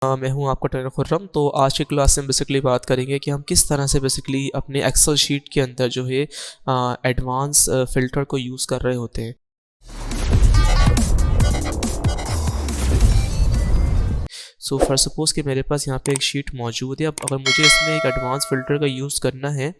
मैं हूं आपका ट्रेनर खुर्रम। तो आज की क्लास में बेसिकली बात करेंगे कि हम किस तरह से बेसिकली अपने एक्सेल शीट के अंदर जो है एडवांस फ़िल्टर को यूज़ कर रहे होते हैं। सो फॉर सपोज़ कि मेरे पास यहाँ पे एक शीट मौजूद है। अब अगर मुझे इसमें एक एडवांस फ़िल्टर का यूज़ करना है,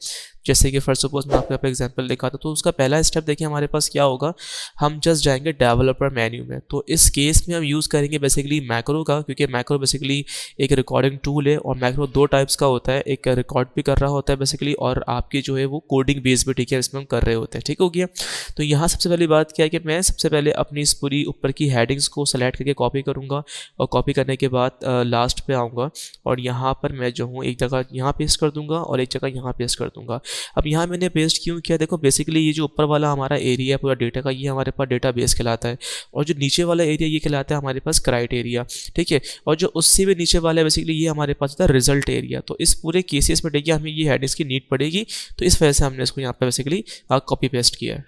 जैसे कि फॉर सपोज़ मैं आपको यहाँ पे एग्जांपल दिखाता हूँ, तो उसका पहला स्टेप देखिए हमारे पास क्या होगा। हम जस्ट जाएंगे डेवलपर मेन्यू में। तो इस केस में हम यूज़ करेंगे बेसिकली मैक्रो का, क्योंकि मैक्रो बेसिकली एक रिकॉर्डिंग टूल है और मैक्रो दो टाइप्स का होता है, एक रिकॉर्ड भी कर रहा होता है बेसिकली, और आपकी जो है वो कोडिंग बेस भी ठीक है इसमें हम कर रहे होते हैं। ठीक हो गया। तो यहाँ सबसे पहली बात क्या है कि मैं सबसे पहले अपनी इस पूरी ऊपर की हेडिंग्स को सेलेक्ट करके कॉपी करूँगा, और कॉपी करने के बाद लास्ट पे आऊँगा और यहाँ पर मैं जो हूँ एक जगह यहाँ पेस्ट कर दूँगा और एक जगह यहाँ पेस्ट कर दूँगा। अब यहाँ मैंने पेस्ट क्यों किया, देखो बेसिकली ये जो ऊपर वाला हमारा एरिया है पूरा डेटा का, ये हमारे पास डेटा बेस कहलाता है, और जो नीचे वाला एरिया ये कहलाता है हमारे पास क्राइटेरिया। ठीक है। और जो उससे भी नीचे वाला है बेसिकली ये हमारे पास होता है रिजल्ट एरिया। तो इस पूरे केसेस में देखिए हमें ये हेडिंग्स की नीड पड़ेगी, तो इस वजह से हमने इसको यहाँ पर बेसिकली कॉपी पेस्ट किया है।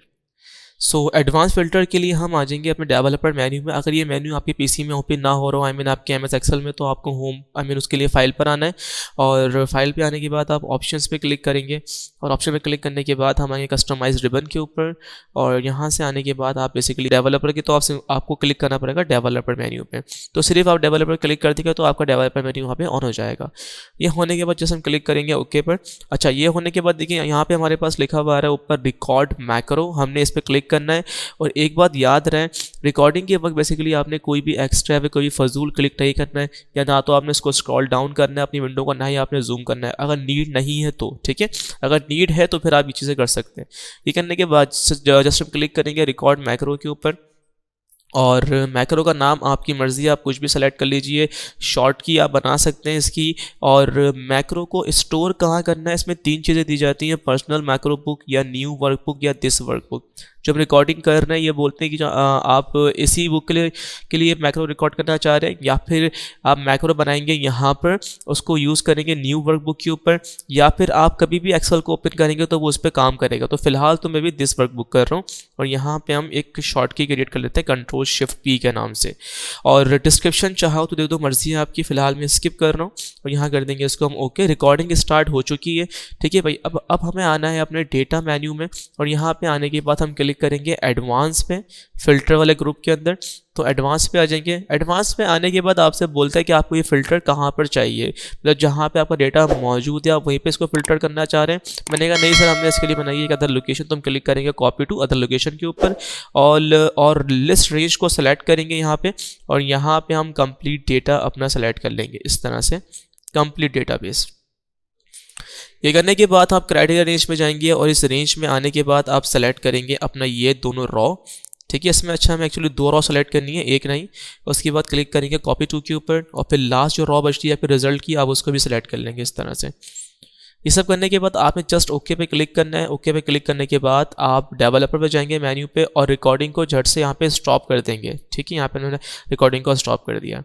सो एडवांस फिल्टर के लिए हम आ जाएंगे अपने डेवलपर मेन्यू में। अगर ये मेन्यू आपके पीसी में ओपन ना हो रहा हो, आई मीन आपके एमएस एक्सेल में, तो आपको होम उसके लिए फाइल पर आना है, और फाइल पे आने के बाद आप ऑप्शंस पे क्लिक करेंगे, और ऑप्शन पे क्लिक करने के बाद हम आएंगे कस्टमाइज रिबन के ऊपर, और यहाँ से आने के बाद आप बेसिकली डेवलपर के, तो आपको क्लिक करना पड़ेगा डेवलपर मेन्यू पे। तो सिर्फ आप डेवलपर क्लिक कर देंगे तो आपका डेवलपर मेन्यू वहाँ पे ऑन हो जाएगा। ये होने के बाद जैसे हम क्लिक करेंगे ओके पर, अच्छा ये होने के बाद देखिए यहाँ पे हमारे पास लिखा हुआ आ रहा है ऊपर रिकॉर्ड मैक्रो, हमने इस पर क्लिक करना है। और एक बात याद रहे, रिकॉर्डिंग के वक्त बेसिकली आपने कोई भी एक्स्ट्रा या कोई फजूल क्लिक नहीं करना है, या ना तो आपने इसको स्क्रॉल डाउन करना है अपनी विंडो का, ना ही आपने जूम करना है, अगर नीड नहीं है तो। ठीक है। अगर नीड है तो फिर आप ये चीज़ें कर सकते हैं। ये करने के बाद जस्ट हम क्लिक करेंगे रिकॉर्ड मैक्रो के ऊपर, और मैक्रो का नाम आपकी मर्ज़ी है, आप कुछ भी सेलेक्ट कर लीजिए, शॉर्ट की आप बना सकते हैं इसकी। और मैक्रो को स्टोर कहाँ करना है, इसमें तीन चीज़ें दी जाती हैं, पर्सनल मैक्रो बुक या न्यू वर्कबुक या दिस वर्कबुक। जब रिकॉर्डिंग कर रहे हैं ये बोलते हैं कि आप इसी बुक के लिए मैक्रो रिकॉर्ड करना चाह रहे हैं, या फिर आप मैक्रो बनाएंगे यहाँ पर, उसको यूज़ करेंगे न्यू वर्कबुक के ऊपर, या फिर आप कभी भी एक्सेल को ओपन करेंगे तो वो उस पर काम करेगा। तो फिलहाल तो मैं भी दिस वर्कबुक कर रहा हूँ, और यहाँ पे हम एक शॉर्ट की क्रिएट कर लेते हैं कंट्रोल शिफ्ट पी के नाम से, और डिस्क्रिप्शन चाहो तो दे दो, मर्जी है आपकी। फिलहाल मैं स्किप कर रहा हूँ और यहाँ कर देंगे इसको हम ओके। रिकॉर्डिंग स्टार्ट हो चुकी है। ठीक है भाई। अब हमें आना है अपने डेटा मेन्यू में, और यहाँ पे आने के बाद हम क्लिक करेंगे एडवांस पे, फिल्टर वाले ग्रुप के अंदर। तो एडवांस पे आ जाएंगे। एडवांस पे आने के बाद आपसे बोलता है कि आपको ये फ़िल्टर कहाँ पर चाहिए, मतलब जहाँ पे आपका डेटा मौजूद है आप वहीं पे इसको फ़िल्टर करना चाह रहे हैं। मैंने कहा नहीं सर, हमने इसके लिए बनाई है एक अदर लोकेशन। तो हम क्लिक करेंगे कॉपी टू अदर लोकेशन के ऊपर, और लिस्ट रेंज को सेलेक्ट करेंगे यहाँ पे, और यहाँ पे हम कंप्लीट डेटा अपना सेलेक्ट कर लेंगे इस तरह से, कंप्लीट डेटाबेस। ये करने के बाद आप क्राइटेरिया रेंज में जाएंगे, और इस रेंज में आने के बाद आप सेलेक्ट करेंगे अपना ये दोनों रॉ। ठीक है। इसमें अच्छा हमें एक्चुअली दो रॉ सेलेक्ट करनी है, एक नहीं। उसके बाद क्लिक करेंगे कॉपी टू के ऊपर, और फिर लास्ट जो रॉ बचती है फिर रिजल्ट की, आप उसको भी सिलेक्ट कर लेंगे इस तरह से। ये सब करने के बाद आपने जस्ट ओके पे क्लिक करना है। ओके पे क्लिक करने के बाद आप डेवलपर पे जाएंगे मेन्यू पे, और रिकॉर्डिंग को झट से यहाँ पे स्टॉप कर देंगे। ठीक है। यहाँ पे मैंने रिकॉर्डिंग को स्टॉप कर दिया।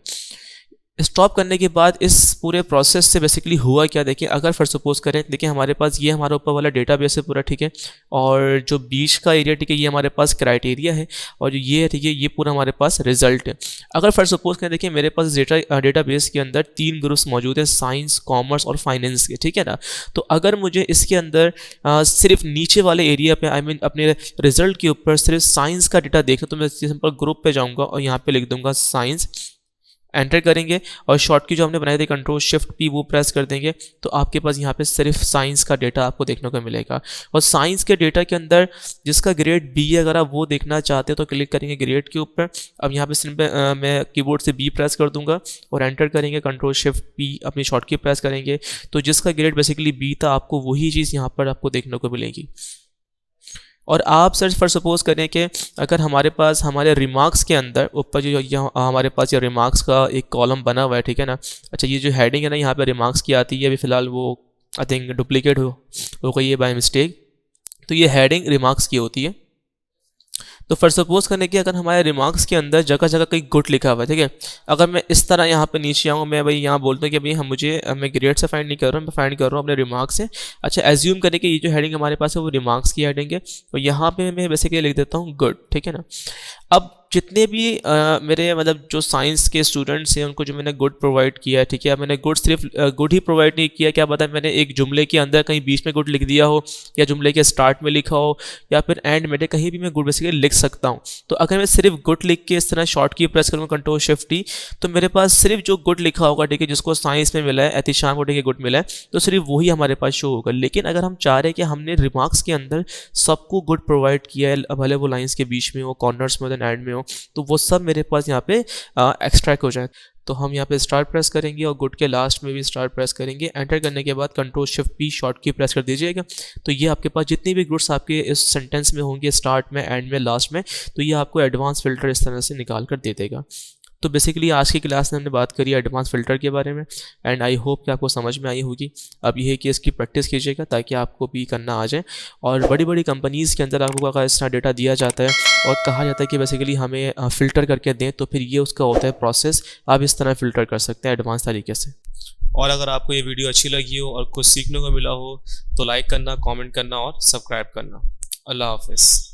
स्टॉप करने के बाद इस पूरे प्रोसेस से बेसिकली हुआ क्या, देखिए अगर फॉर सपोज करें, देखिए हमारे पास ये हमारा ऊपर वाला डेटाबेस है पूरा। ठीक है। और जो बीच का एरिया, ठीक है, ये हमारे पास क्राइटेरिया है, और ये है, ठीक है, ये पूरा हमारे पास रिजल्ट है। अगर फॉर सपोज करें, देखिए मेरे पास डेटाबेस के अंदर तीन ग्रुप्स मौजूद है, साइंस, कॉमर्स और फाइनेंस के। ठीक है ना। तो अगर मुझे इसके अंदर सिर्फ नीचे वाले एरिया पे, आई मीन अपने रिजल्ट के ऊपर सिर्फ साइंस का डेटा देखना, तो मैं सिंपल ग्रुप पे जाऊँगा और यहाँ पे लिख दूंगा साइंस, एंटर करेंगे, और शॉर्ट की जो हमने बनाई थी कंट्रोल शिफ्ट पी वो प्रेस कर देंगे, तो आपके पास यहाँ पे सिर्फ साइंस का डेटा आपको देखने को मिलेगा। और साइंस के डेटा के अंदर जिसका ग्रेड बी है, अगर आप वो देखना चाहते हो तो क्लिक करेंगे ग्रेड के ऊपर। अब यहाँ पे सिंपल मैं कीबोर्ड से बी प्रेस कर दूंगा और एंटर करेंगे, कंट्रोल शिफ्ट पी अपनी शॉर्ट की प्रेस करेंगे, तो जिसका ग्रेड बेसिकली बी था आपको वही चीज़ यहाँ पर आपको देखने को मिलेगी। और आप सर्च फॉर सपोज करें कि अगर हमारे पास हमारे रिमार्क्स के अंदर ऊपर जो हमारे पास ये रिमार्क्स का एक कॉलम बना हुआ है। ठीक है ना। अच्छा ये जो हेडिंग है ना, यहाँ पे रिमार्क्स की आती है, अभी फ़िलहाल वो आई थिंक डुप्लीकेट हो गई है बाय मिस्टेक। तो ये हेडिंग रिमार्क्स की होती है। तो फॉर सपोज करने की अगर हमारे रिमार्क्स के अंदर जगह जगह कहीं गुड लिखा हुआ है, ठीक है, अगर मैं इस तरह यहाँ पे नीचे आऊँ, मैं भाई यहाँ बोलता हूँ कि भाई मैं ग्रेड से फाइंड नहीं कर रहा हूँ, मैं फाइंड कर रहा हूँ अपने रिमार्क्स से। अच्छा एज्यूम करने की ये जो हेडिंग हमारे पास है वो रिमार्क्स की हेडिंग है, तो यहाँ पे मैं बेसिकली लिख देता हूँ गुड। ठीक है ना। अब जितने भी मेरे मतलब जो साइंस के स्टूडेंट्स हैं उनको जो मैंने गुड प्रोवाइड किया है, ठीक है, मैंने गुड सिर्फ गुड ही प्रोवाइड नहीं किया, क्या पता मैंने एक जुमले के अंदर कहीं बीच में गुड लिख दिया हो, या जुमले के स्टार्ट में लिखा हो, या फिर एंड में, कहीं भी मैं गुड बेसिकली लिख सकता हूँ। तो अगर मैं सिर्फ गुड लिख के इस तरह शॉर्ट की प्रेस करूँगा कंट्रोल शिफ्ट टी, तो मेरे पास सिर्फ जो गुड लिखा होगा, ठीक है, जिसको साइंस में मिला है, एहतिशाम को ठीक है गुड मिला है, तो सिर्फ वही हमारे पास शो होगा। लेकिन अगर हम चाह रहे हैं कि हमने रिमार्क्स के अंदर सबको गुड प्रोवाइड किया है, भले वो लाइंस के बीच में हो, कॉर्नर्स में हो, एंड में हो, तो वो सब मेरे पास यहाँ पे एक्सट्रैक्ट हो जाए। तो हम यहाँ पे स्टार्ट प्रेस करेंगे और गुड के लास्ट में भी स्टार्ट प्रेस करेंगे। एंटर करने के बाद कंट्रोल शिफ्ट पी शॉर्ट की प्रेस कर दीजिएगा। तो ये आपके पास जितनी भी गुड्स आपके इस सेंटेंस में होंगे, स्टार्ट में, एंड में, लास्ट में, तो ये आपको एडवांस फिल्टर इस तरह से निकाल कर दे देगा। तो बेसिकली आज की क्लास में हमने बात करी एडवांस फिल्टर के बारे में, एंड आई होप कि आपको समझ में आई होगी। अब ये है कि इसकी प्रैक्टिस कीजिएगा ताकि आपको भी करना आ जाए। और बड़ी बड़ी कंपनीज़ के अंदर आपको अगर इस तरह डेटा दिया जाता है और कहा जाता है कि बेसिकली हमें फ़िल्टर करके दें, तो फिर ये उसका होता है प्रोसेस, आप इस तरह फ़िल्टर कर सकते हैं एडवांस तरीके से। और अगर आपको ये वीडियो अच्छी लगी हो और कुछ सीखने को मिला हो तो लाइक करना, कमेंट करना और सब्सक्राइब करना। अल्लाह हाफिज़।